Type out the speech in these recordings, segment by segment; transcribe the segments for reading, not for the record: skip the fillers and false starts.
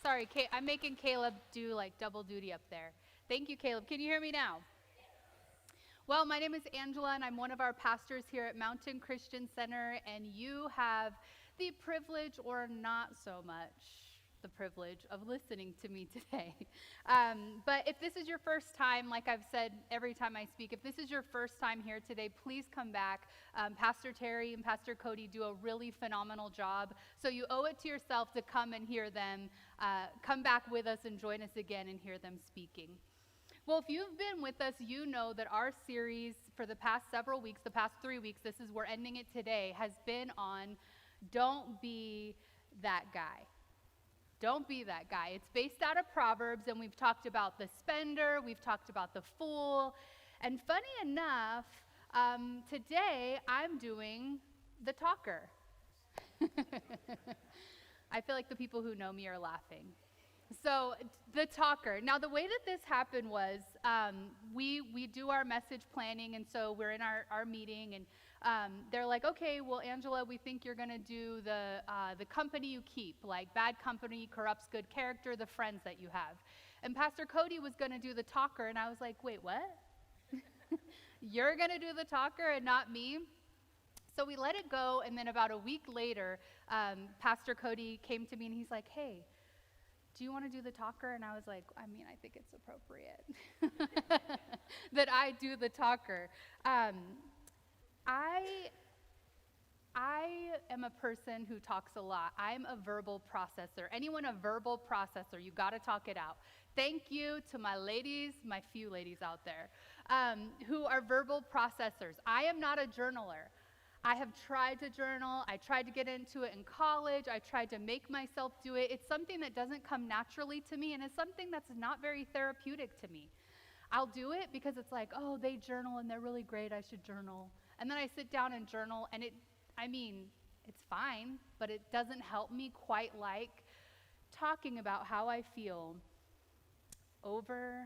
Sorry, I'm making Caleb do like double duty up there. Thank you, Caleb. Can you hear me now? Well, my name is Angela, and I'm one of our pastors here at Mountain Christian Center, and you have the privilege, or not so much the privilege, of listening to me today. But if this is your first time, like I've said every time I speak, if this is your first time here today, please come back. Pastor Terry and Pastor Cody do a really phenomenal job, so you owe it to yourself to come and hear them. Come back with us and join us again and hear them speaking. Well, if you've been with us, you know that our series for the past several weeks, the past 3 weeks, we're ending it today, has been on Don't Be That Guy. Don't be that guy. It's based out of Proverbs, and we've talked about the spender, we've talked about the fool, and funny enough, today I'm doing the talker. I feel like the people who know me are laughing. So the talker. Now, the way that this happened was we do our message planning, and so we're in our meeting, and they're like, okay, well, Angela, we think you're going to do the company you keep, like bad company corrupts good character, the friends that you have. And Pastor Cody was going to do the talker, and I was like, wait, what? You're going to do the talker and not me? So we let it go, and then about a week later, Pastor Cody came to me, and he's like, hey, do you want to do the talker? And I was like, I mean, I think it's appropriate that I do the talker. I am a person who talks a lot. I'm a verbal processor. Anyone a verbal processor, you got to talk it out. Thank you to my ladies, my few ladies out there, who are verbal processors. I am not a journaler. I have tried to journal. I tried to get into it in college. I tried to make myself do it. It's something that doesn't come naturally to me, and it's something that's not very therapeutic to me. I'll do it because it's like, oh, they journal and they're really great. I should journal. And then I sit down and journal, and it's fine, but it doesn't help me quite like talking about how I feel over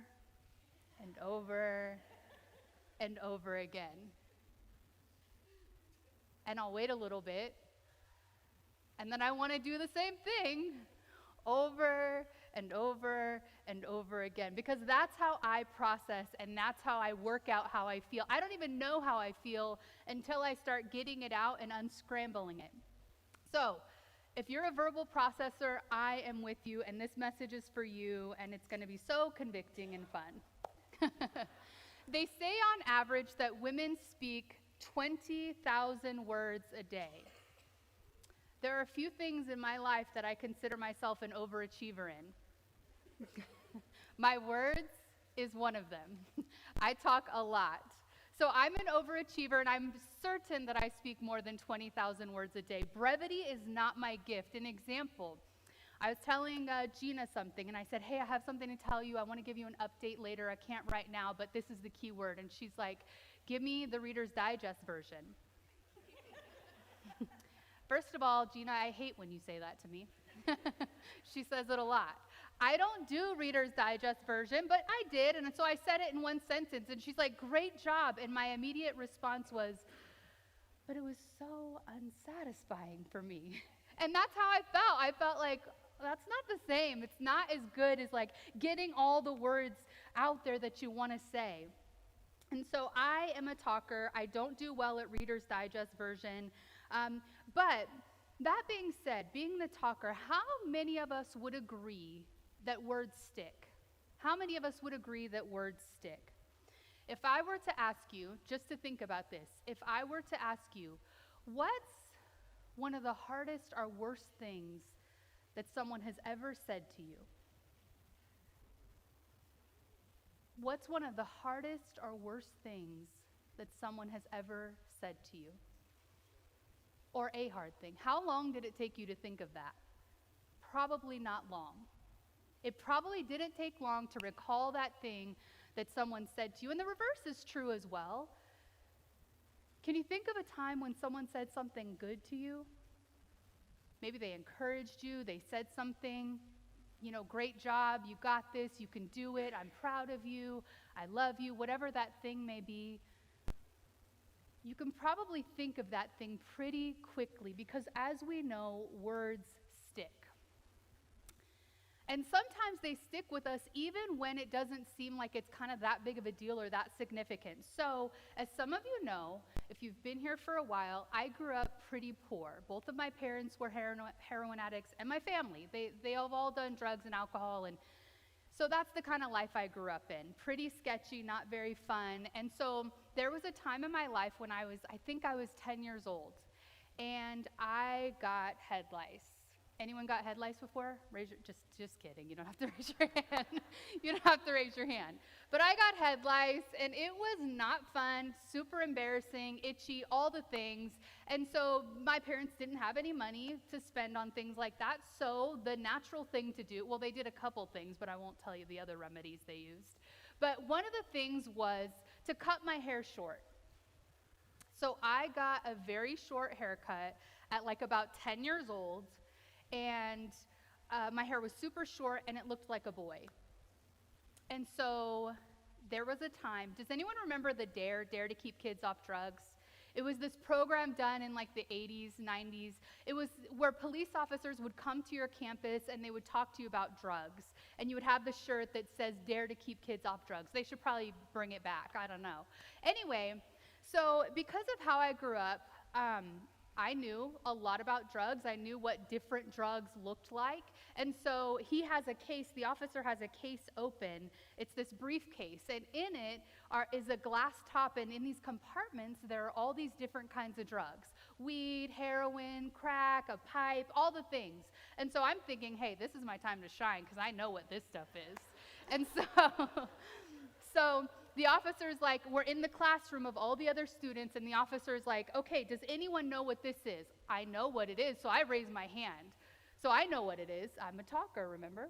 and over and over again. And I'll wait a little bit, and then I want to do the same thing over and over and over again, because that's how I process, and that's how I work out how I feel. I don't even know how I feel until I start getting it out and unscrambling it. So if you're a verbal processor, I am with you, and this message is for you, and it's going to be so convicting and fun. They say on average that women speak 20,000 words a day. There are a few things in my life that I consider myself an overachiever in. My words is one of them. I talk a lot. So I'm an overachiever, and I'm certain that I speak more than 20,000 words a day. Brevity is not my gift. An example, I was telling Gina something, and I said, hey, I have something to tell you. I want to give you an update later. I can't right now, but this is the key word. And she's like, give me the Reader's Digest version. First of all, Gina, I hate when you say that to me. She says it a lot. I don't do Reader's Digest version, but I did, and so I said it in one sentence, and she's like, great job. And my immediate response was, but it was so unsatisfying for me. And that's how I felt. I felt like, that's not the same. It's not as good as like getting all the words out there that you want to say. And so I am a talker. I don't do well at Reader's Digest version. But that being said, being the talker, how many of us would agree that words stick? How many of us would agree that words stick? If I were to ask you, just to think about this, if I were to ask you, what's one of the hardest or worst things that someone has ever said to you? What's one of the hardest or worst things that someone has ever said to you? Or a hard thing? How long did it take you to think of that? Probably not long. It probably didn't take long to recall that thing that someone said to you. And the reverse is true as well. Can you think of a time when someone said something good to you? Maybe they encouraged you, they said something, great job, you got this, you can do it, I'm proud of you, I love you, whatever that thing may be. You can probably think of that thing pretty quickly because, as we know, words stick. And sometimes they stick with us even when it doesn't seem like it's kind of that big of a deal or that significant. So, as some of you know, if you've been here for a while, I grew up pretty poor. Both of my parents were heroin addicts, and my family. They have all done drugs and alcohol, and so that's the kind of life I grew up in. Pretty sketchy, not very fun. And so there was a time in my life when I think I was 10 years old, and I got head lice. Anyone got head lice before? Just kidding. You don't have to raise your hand. You don't have to raise your hand. But I got head lice, and it was not fun, super embarrassing, itchy, all the things. And so my parents didn't have any money to spend on things like that. So the natural thing to do, well, they did a couple things, but I won't tell you the other remedies they used. But one of the things was to cut my hair short. So I got a very short haircut at like about 10 years old. And my hair was super short, and it looked like a boy. And so there was a time, does anyone remember the Dare to Keep Kids Off Drugs? It was this program done in like the 80s, 90s. It was where police officers would come to your campus, and they would talk to you about drugs. And you would have the shirt that says, Dare to Keep Kids Off Drugs. They should probably bring it back. I don't know. Anyway, so because of how I grew up, I knew a lot about drugs. I knew what different drugs looked like. And so the officer has a case open. It's this briefcase. And in it is a glass top. And in these compartments, there are all these different kinds of drugs. Weed, heroin, crack, a pipe, all the things. And so I'm thinking, hey, this is my time to shine because I know what this stuff is. And so the officer's like, we're in the classroom of all the other students, and the officer's like, okay, does anyone know what this is? I know what it is, so I raise my hand. So I know what it is. I'm a talker, remember?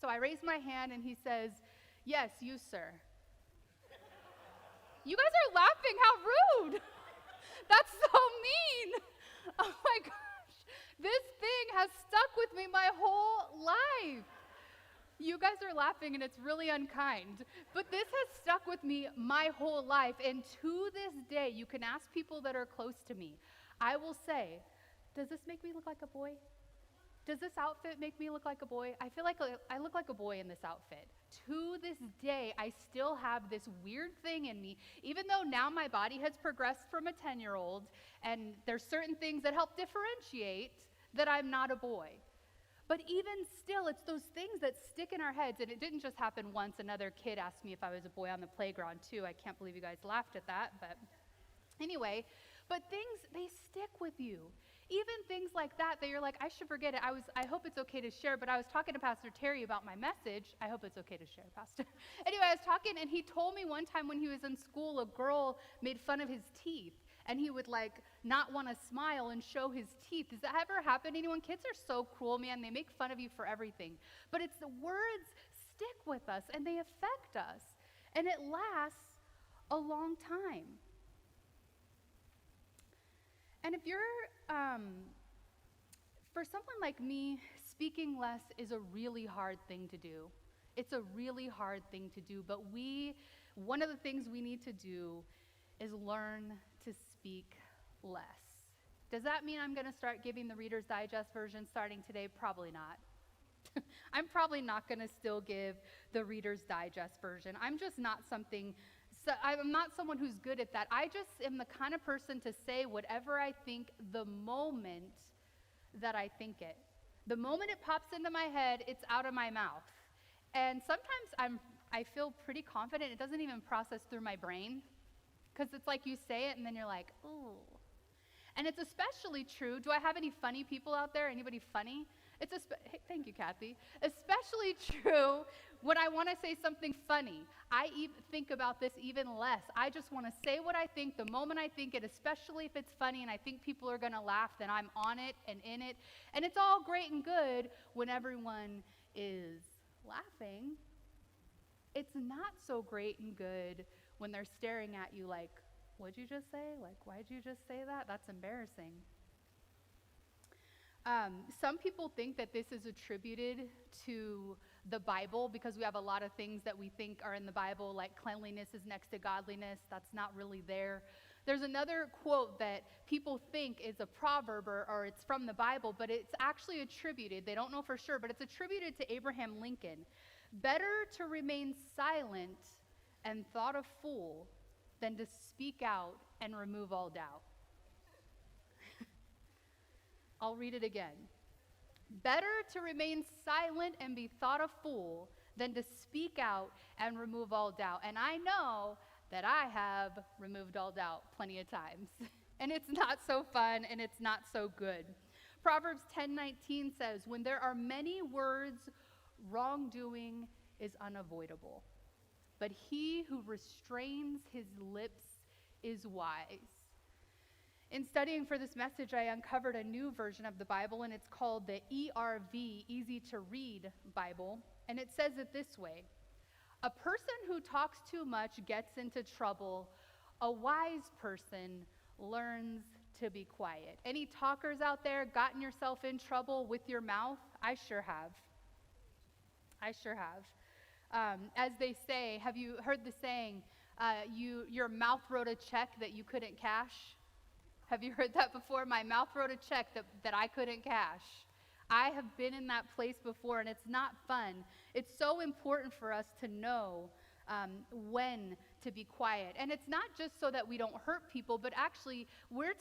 So I raise my hand, and he says, yes, you, sir. You guys are laughing, how rude. That's so mean. Oh my gosh. This thing has stuck with me my whole life. You guys are laughing, and it's really unkind. But this has stuck with me my whole life. And to this day, you can ask people that are close to me. I will say, does this make me look like a boy? Does this outfit make me look like a boy? I feel like I look like a boy in this outfit. To this day, I still have this weird thing in me, even though now my body has progressed from a 10-year-old, and there's certain things that help differentiate that I'm not a boy. But even still, it's those things that stick in our heads. And it didn't just happen once. Another kid asked me if I was a boy on the playground, too. I can't believe you guys laughed at that. But anyway, but things, they stick with you. Even things like that you're like, I should forget it. I hope it's okay to share. But I was talking to Pastor Terry about my message. I hope it's okay to share, Pastor. Anyway, I was talking, and he told me one time when he was in school, a girl made fun of his teeth. And he would like not want to smile and show his teeth. Does that ever happen to anyone? Kids are so cruel, man. They make fun of you for everything. But it's the words stick with us, and they affect us. And it lasts a long time. And if you're, for someone like me, speaking less is a really hard thing to do. It's a really hard thing to do. But one of the things we need to do is learn to speak less. Does that mean I'm going to start giving the Reader's Digest version starting today? Probably not. I'm probably not going to still give the Reader's Digest version. I'm not someone who's good at that. I just am the kind of person to say whatever I think the moment that I think it. The moment it pops into my head, it's out of my mouth. And sometimes I feel pretty confident. It doesn't even process through my brain. Because it's like you say it, and then you're like, ooh. And it's especially true. Do I have any funny people out there? Anybody funny? Hey, thank you, Kathy. Especially true when I want to say something funny. I think about this even less. I just want to say what I think the moment I think it, especially if it's funny and I think people are going to laugh, then I'm on it and in it. And it's all great and good when everyone is laughing. It's not so great and good when they're staring at you like, what'd you just say? Like, why'd you just say that? That's embarrassing. Some people think that this is attributed to the Bible because we have a lot of things that we think are in the Bible, like cleanliness is next to godliness. That's not really there. There's another quote that people think is a proverb or it's from the Bible, but it's actually attributed, they don't know for sure, but it's attributed to Abraham Lincoln. Better to remain silent and thought a fool than to speak out and remove all doubt. I'll read it again. Better to remain silent and be thought a fool than to speak out and remove all doubt. And I know that I have removed all doubt plenty of times. And it's not so fun and it's not so good. Proverbs 10:19 says, when there are many words, wrongdoing is unavoidable. But he who restrains his lips is wise. In studying for this message, I uncovered a new version of the Bible, and it's called the ERV, Easy to Read Bible. And it says it this way: a person who talks too much gets into trouble. A wise person learns to be quiet. Any talkers out there gotten yourself in trouble with your mouth? I sure have. I sure have. As they say, have you heard the saying, your mouth wrote a check that you couldn't cash? Have you heard that before? My mouth wrote a check that I couldn't cash. I have been in that place before, and it's not fun. It's so important for us to know when to be quiet. And it's not just so that we don't hurt people, but actually we're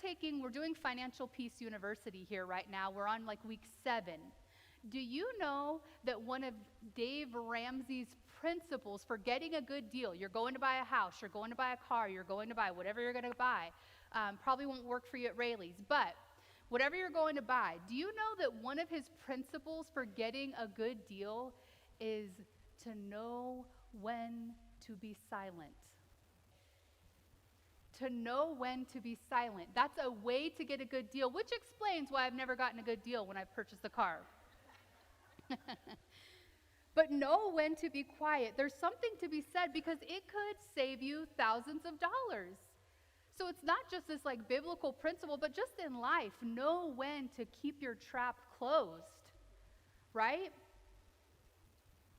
doing Financial Peace University here right now. We're on like week 7. Do you know that one of Dave Ramsey's principles for getting a good deal, you're going to buy a house, you're going to buy a car, you're going to buy whatever you're going to buy, probably won't work for you at Rayleigh's, but whatever you're going to buy, do you know that one of his principles for getting a good deal is to know when to be silent? To know when to be silent. That's a way to get a good deal, which explains why I've never gotten a good deal when I've purchased a car. But know when to be quiet. There's something to be said because it could save you thousands of dollars. So it's not just this like biblical principle, but just in life, know when to keep your trap closed, right?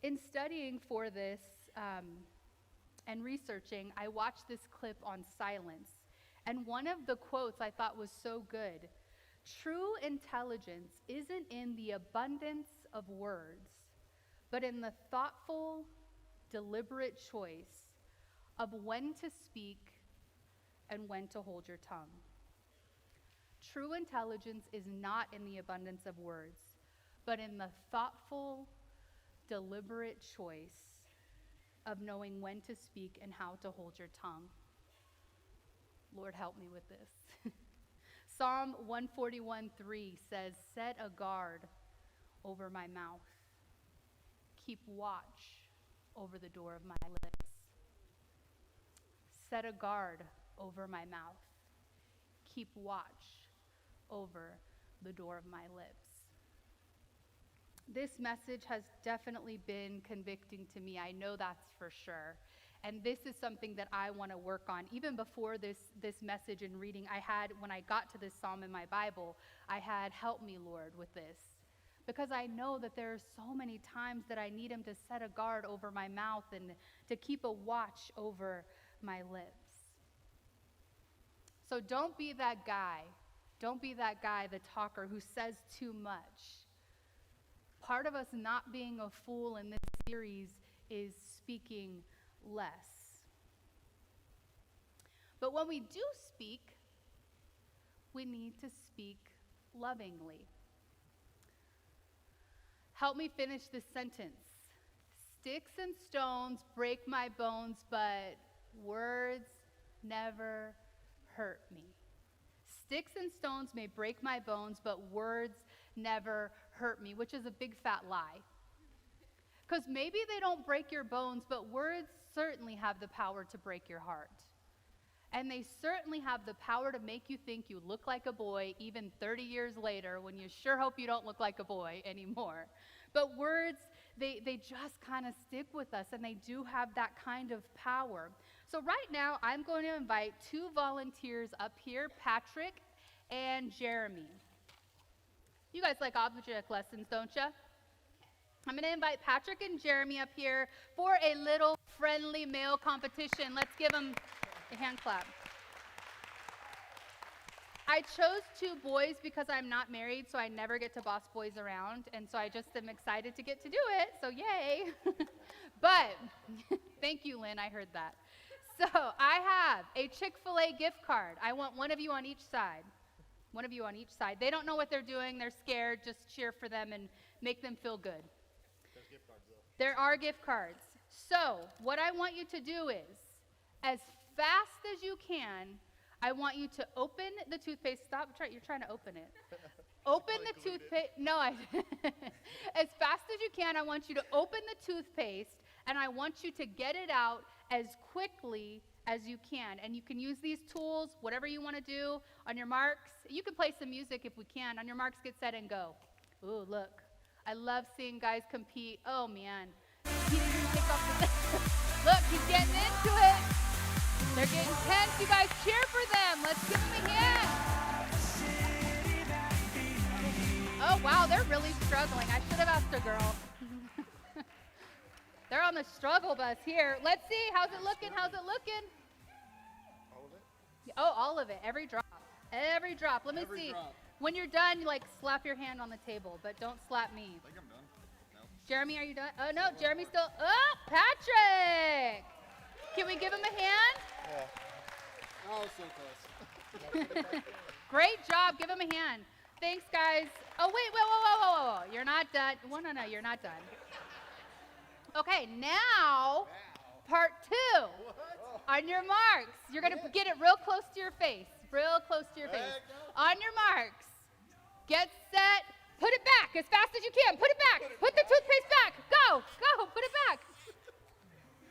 In studying for this and researching, I watched this clip on silence. And one of the quotes I thought was so good. True intelligence isn't in the abundance of words, but in the thoughtful, deliberate choice of when to speak and when to hold your tongue. True intelligence is not in the abundance of words, but in the thoughtful, deliberate choice of knowing when to speak and how to hold your tongue. Lord, help me with this. Psalm 141:3 says, set a guard over my mouth. Keep watch over the door of my lips. Set a guard over my mouth. Keep watch over the door of my lips. This message has definitely been convicting to me. I know that's for sure. And this is something that I want to work on. Even before this message and reading, when I got to this psalm in my Bible, I had, help me, Lord, with this. Because I know that there are so many times that I need him to set a guard over my mouth and to keep a watch over my lips. So don't be that guy. Don't be that guy, the talker, who says too much. Part of us not being a fool in this series is speaking less. But when we do speak, we need to speak lovingly. Help me finish this sentence. Sticks and stones break my bones, but words never hurt me. Sticks and stones may break my bones, but words never hurt me, which is a big fat lie. Because maybe they don't break your bones, but words certainly have the power to break your heart. And they certainly have the power to make you think you look like a boy even 30 years later, when you sure hope you don't look like a boy anymore. But words, they just kind of stick with us, and they do have that kind of power. So right now, I'm going to invite 2 volunteers up here, Patrick and Jeremy. You guys like object lessons, don't you? I'm going to invite Patrick and Jeremy up here for a little friendly male competition. Let's give them a hand clap. I chose 2 boys because I'm not married, so I never get to boss boys around, and so I just am excited to get to do it, so yay. But, thank you, Lynn, I heard that. So I have a Chick-fil-A gift card. I want one of you on each side. One of you on each side. They don't know what they're doing. They're scared. Just cheer for them and make them feel good. There's gift cards, though. There are gift cards. So what I want you to do is, as fast as you can, I want you to open the toothpaste. Stop. You're trying to open it. Open the toothpaste. No, as fast as you can, I want you to open the toothpaste, and I want you to get it out as quickly as you can. And you can use these tools, whatever you want to do. On your marks, you can play some music if we can. On your marks, get set, and go. Ooh, look. I love seeing guys compete. Oh, man. He didn't even take off the Look, he's getting into it. They're getting tense. You guys cheer for them. Let's give them a hand. Oh, wow, they're really struggling. I should have asked a girl. They're on the struggle bus here. Let's see. How's it looking? How's it looking? All of it? Oh, all of it. Every drop. Every drop. Let me see. Drop. When you're done, you, like, slap your hand on the table, but don't slap me. I think I'm done. No. Jeremy, are you done? Oh, no, Jeremy's still. Oh, Patrick! Can we give him a hand? Yeah. Oh, so close. Great job. Give him a hand. Thanks, guys. Oh, wait, whoa. You're not done. No, you're not done. Okay, now, part 2. What? On your marks. You're going to get it real close to your face. Real close to your face. Heck no. On your marks. Get set. Put it back as fast as you can. Put it back. Put the toothpaste back. Go. Put it back.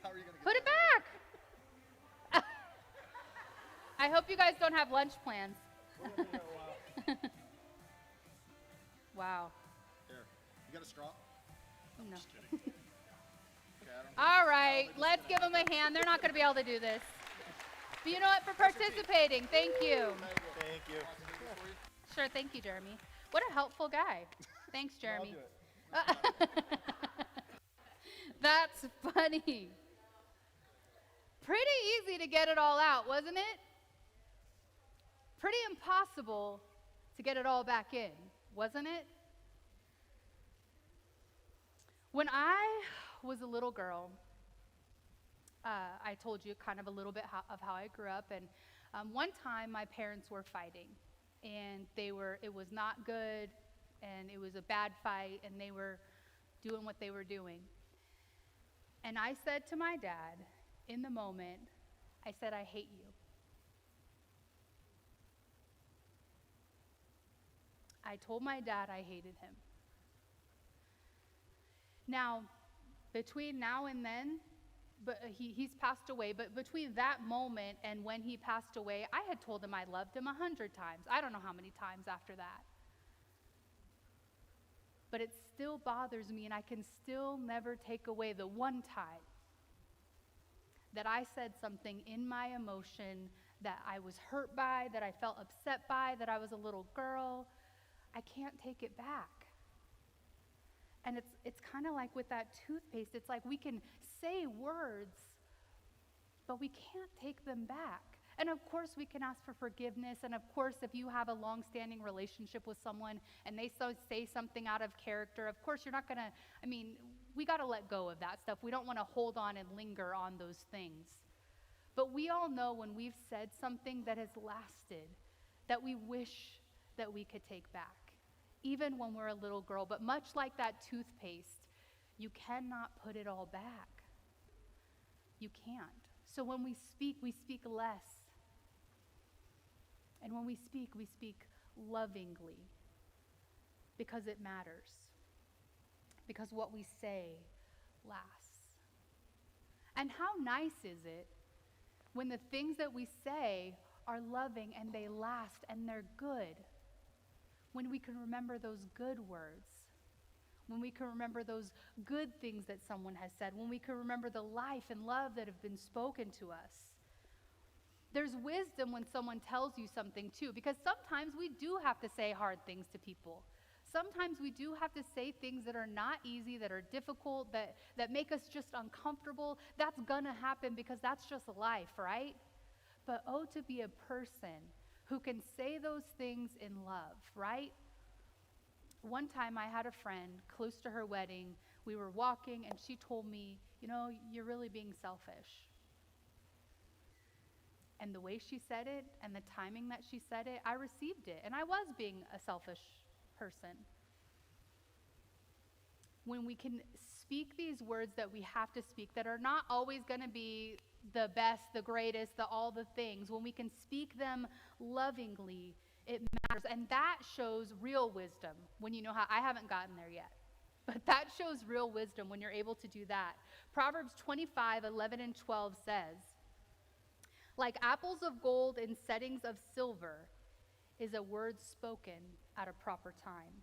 How are you going to Put it back. I hope you guys don't have lunch plans. Wow. Here. You got a straw? No. Just kidding. Okay, I don't All right, let's give them a hand. They're not going to be able to do this. But you know what? For participating, thank you. Thank you. Sure, thank you, Jeremy. What a helpful guy. Thanks, Jeremy. I'll do it. That's funny. Pretty easy to get it all out, wasn't it? Pretty impossible to get it all back in, wasn't it? When I was a little girl, I told you kind of a little bit of how I grew up, and one time my parents were fighting, and it was not good, and it was a bad fight, and they were doing what they were doing. And I said to my dad, in the moment, I said, I hate you. I told my dad I hated him. Now, between now and then, but he's passed away, but between that moment and when he passed away, I had told him I loved him 100 times. I don't know how many times after that. But it still bothers me, and I can still never take away the one time that I said something in my emotion that I was hurt by, that I felt upset by, that I was a little girl. I can't take it back. And it's kind of like with that toothpaste. It's like we can say words, but we can't take them back. And of course, we can ask for forgiveness. And of course, if you have a long-standing relationship with someone and they say something out of character, of course, you're not going to, we got to let go of that stuff. We don't want to hold on and linger on those things. But we all know when we've said something that has lasted, that we wish that we could take back, even when we're a little girl. But much like that toothpaste, you cannot put it all back. You can't. So when we speak less. And when we speak lovingly, because it matters. Because what we say lasts. And how nice is it when the things that we say are loving and they last and they're good? When we can remember those good words, when we can remember those good things that someone has said, when we can remember the life and love that have been spoken to us. There's wisdom when someone tells you something too, because sometimes we do have to say hard things to people. Sometimes we do have to say things that are not easy, that are difficult, that make us just uncomfortable. That's gonna happen because that's just life, right? But oh, to be a person who can say those things in love, right? One time I had a friend close to her wedding. We were walking and she told me, you're really being selfish. And the way she said it and the timing that she said it, I received it. And I was being a selfish person. When we can speak these words that we have to speak that are not always going to be the best, the greatest, all the things, when we can speak them lovingly, it matters. And that shows real wisdom when you know how. I haven't gotten there yet, but that shows real wisdom when you're able to do that. Proverbs 25:11-12 says, like apples of gold in settings of silver is a word spoken at a proper time.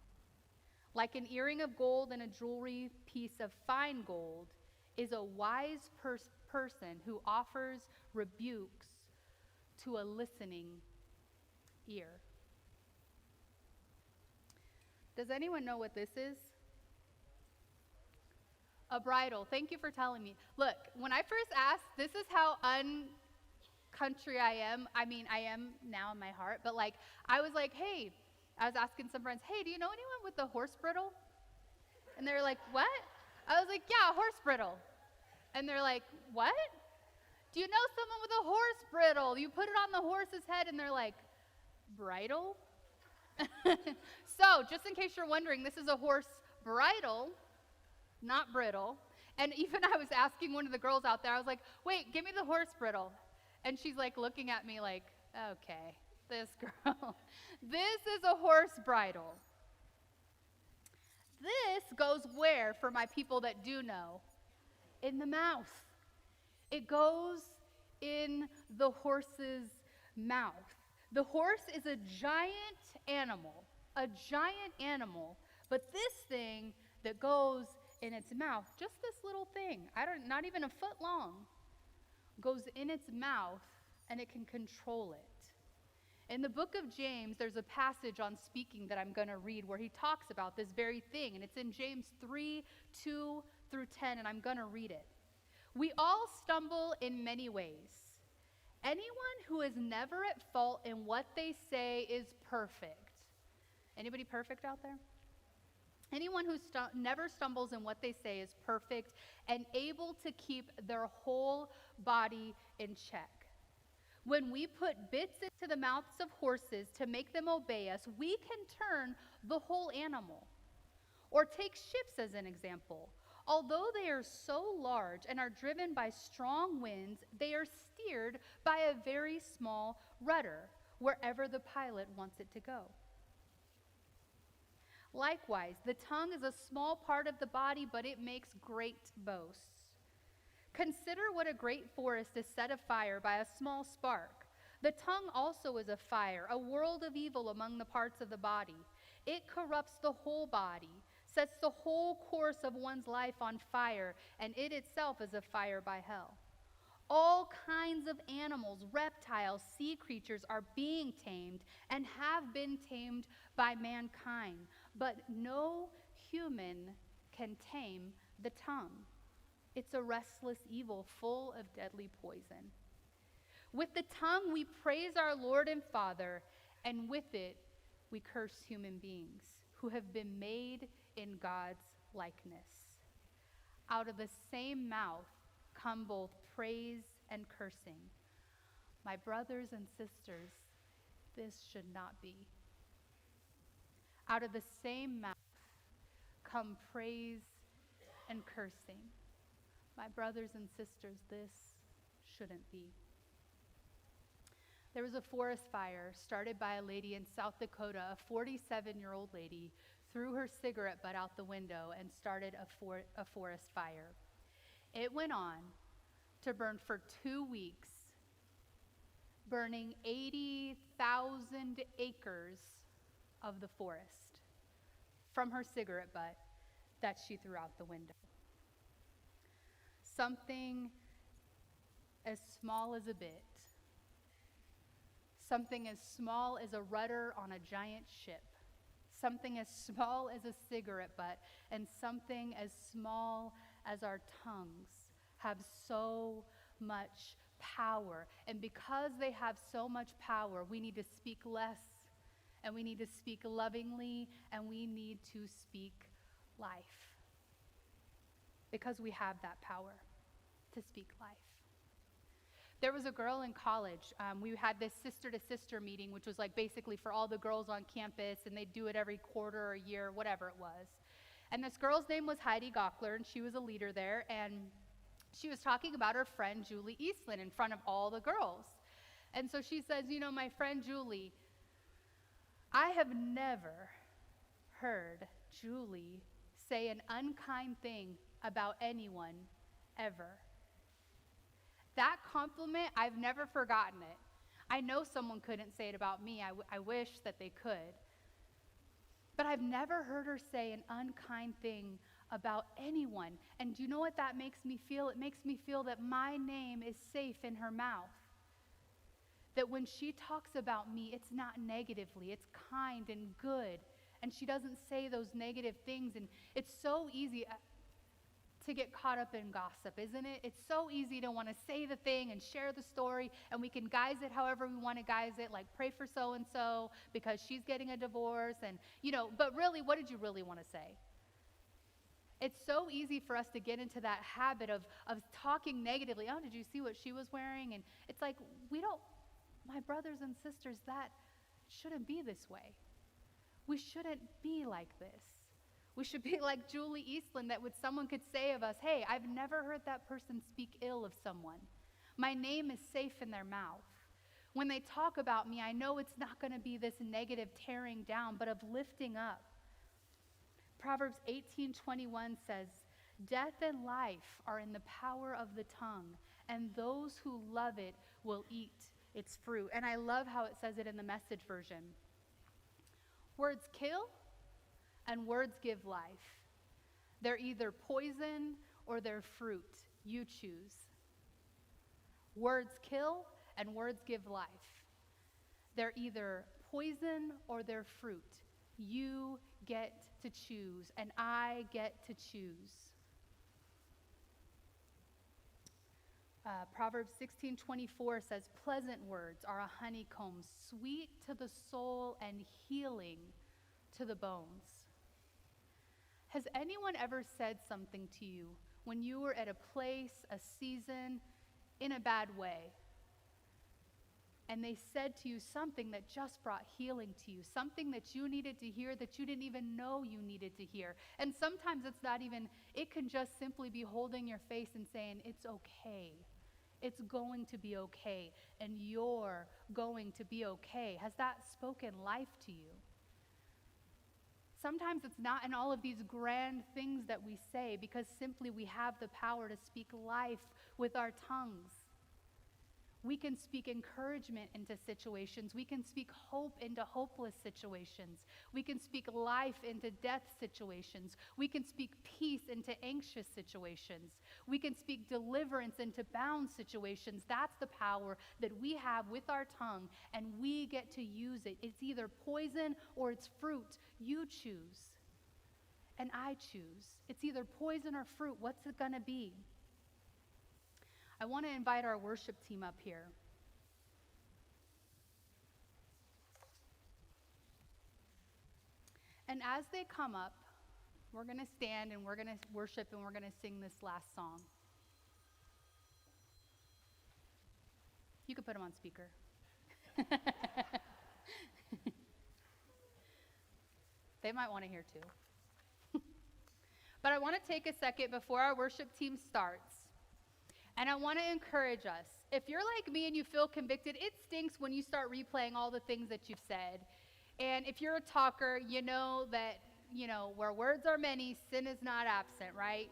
Like an earring of gold and a jewelry piece of fine gold is a wise person who offers rebukes to a listening ear. Does anyone know what this is? A bridle. Thank you for telling me. Look, when I first asked, this is how country I am. I mean, I am now in my heart, but I was like, hey, I was asking some friends, hey, do you know anyone with a horse bridle? And they're like, what? I was like, yeah, a horse bridle. And they're like, what? Do you know someone with a horse bridle? You put it on the horse's head, and they're like, bridle? So, just in case you're wondering, this is a horse bridle, not brittle. And even I was asking one of the girls out there, I was like, wait, give me the horse bridle. And she's like looking at me like, okay, this girl. This is a horse bridle. This goes where, for my people that do know? In the mouth. It goes in the horse's mouth. The horse is a giant animal, but this thing that goes in its mouth, just this little thing, not even a foot long, goes in its mouth and it can control it. In the book of James, there's a passage on speaking that I'm going to read where he talks about this very thing, and it's in James 3:2-10, and I'm going to read it. We all stumble in many ways. Anyone who is never at fault in what they say is perfect. Anybody perfect out there? Anyone who never stumbles in what they say is perfect and able to keep their whole body in check. When we put bits into the mouths of horses to make them obey us, we can turn the whole animal. Or take ships as an example. Although they are so large and are driven by strong winds, they are steered by a very small rudder wherever the pilot wants it to go. Likewise, the tongue is a small part of the body, but it makes great boasts. Consider what a great forest is set afire by a small spark. The tongue also is a fire, a world of evil among the parts of the body. It corrupts the whole body, sets the whole course of one's life on fire, and it itself is a fire by hell. All kinds of animals, reptiles, sea creatures are being tamed and have been tamed by mankind, but no human can tame the tongue. It's a restless evil full of deadly poison. With the tongue we praise our Lord and Father, and with it we curse human beings who have been made in God's likeness. Out of the same mouth come both praise and cursing. My brothers and sisters, this should not be. Out of the same mouth come praise and cursing. My brothers and sisters, this shouldn't be. There was a forest fire started by a lady in South Dakota. A 47-year-old lady threw her cigarette butt out the window and started a forest fire. It went on to burn for 2 weeks, burning 80,000 acres of the forest from her cigarette butt that she threw out the window. Something as small as a bit, something as small as a rudder on a giant ship, something as small as a cigarette butt, and something as small as our tongues have so much power. And because they have so much power, we need to speak less, and we need to speak lovingly, and we need to speak life. Because we have that power to speak life. There was a girl in college. We had this sister-to-sister meeting, which was like basically for all the girls on campus, and they'd do it every quarter or year, whatever it was. And this girl's name was Heidi Gockler, and she was a leader there, and she was talking about her friend Julie Eastland in front of all the girls. And so she says, you know, my friend Julie, I have never heard Julie say an unkind thing about anyone ever. That compliment, I've never forgotten it. I know someone couldn't say it about me. I wish that they could. But I've never heard her say an unkind thing about anyone. And do you know what that makes me feel? It makes me feel that my name is safe in her mouth. That when she talks about me, it's not negatively, it's kind and good. And she doesn't say those negative things. And it's so easy to get caught up in gossip, isn't it? It's so easy to want to say the thing and share the story, and we can guise it however we want to guise it, like pray for so-and-so because she's getting a divorce, and, you know, but really, what did you really want to say? It's so easy for us to get into that habit of talking negatively. Oh, did you see what she was wearing? And it's like, my brothers and sisters, that shouldn't be this way. We shouldn't be like this. We should be like Julie Eastland, that someone could say of us, hey, I've never heard that person speak ill of someone. My name is safe in their mouth. When they talk about me, I know it's not going to be this negative tearing down, but of lifting up. Proverbs 18:21 says, death and life are in the power of the tongue, and those who love it will eat its fruit. And I love how it says it in the Message version. Words kill, and words give life. They're either poison or they're fruit. You choose. Words kill and words give life. They're either poison or they're fruit. You get to choose, and I get to choose. Proverbs 16:24 says, pleasant words are a honeycomb, sweet to the soul and healing to the bones. Has anyone ever said something to you when you were at a place, a season, in a bad way? And they said to you something that just brought healing to you, something that you needed to hear that you didn't even know you needed to hear. And sometimes it's not even, it can just simply be holding your face and saying, it's okay. It's going to be okay. And you're going to be okay. Has that spoken life to you? Sometimes it's not in all of these grand things that we say, because simply we have the power to speak life with our tongues. We can speak encouragement into situations. We can speak hope into hopeless situations. We can speak life into death situations. We can speak peace into anxious situations. We can speak deliverance into bound situations. That's the power that we have with our tongue, and we get to use it. It's either poison or it's fruit. You choose, and I choose. It's either poison or fruit. What's it going to be? I want to invite our worship team up here. And as they come up, we're going to stand and we're going to worship and we're going to sing this last song. You can put them on speaker. They might want to hear too. But I want to take a second before our worship team starts. And I want to encourage us. If you're like me and you feel convicted, it stinks when you start replaying all the things that you've said. And if you're a talker, you know that, where words are many, sin is not absent, right?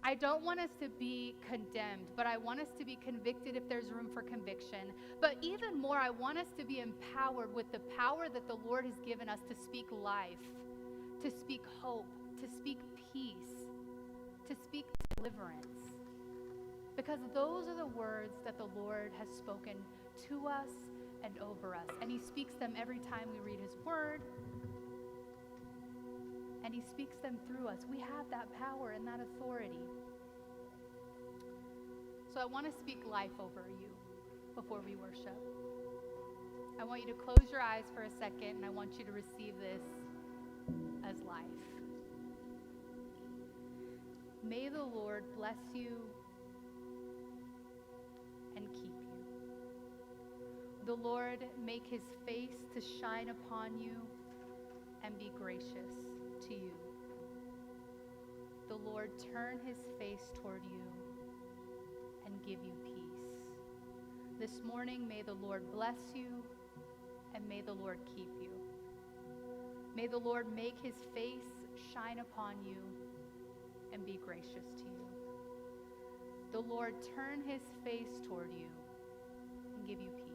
I don't want us to be condemned, but I want us to be convicted if there's room for conviction. But even more, I want us to be empowered with the power that the Lord has given us to speak life, to speak hope, to speak peace, to speak deliverance. Because those are the words that the Lord has spoken to us and over us. And he speaks them every time we read his word. And he speaks them through us. We have that power and that authority. So I want to speak life over you before we worship. I want you to close your eyes for a second, and I want you to receive this as life. May the Lord bless you and keep you. The Lord make his face to shine upon you and be gracious to you. The Lord turn his face toward you and give you peace. This morning, may the Lord bless you and may the Lord keep you. May the Lord make his face shine upon you and be gracious to you. The Lord turn his face toward you and give you peace.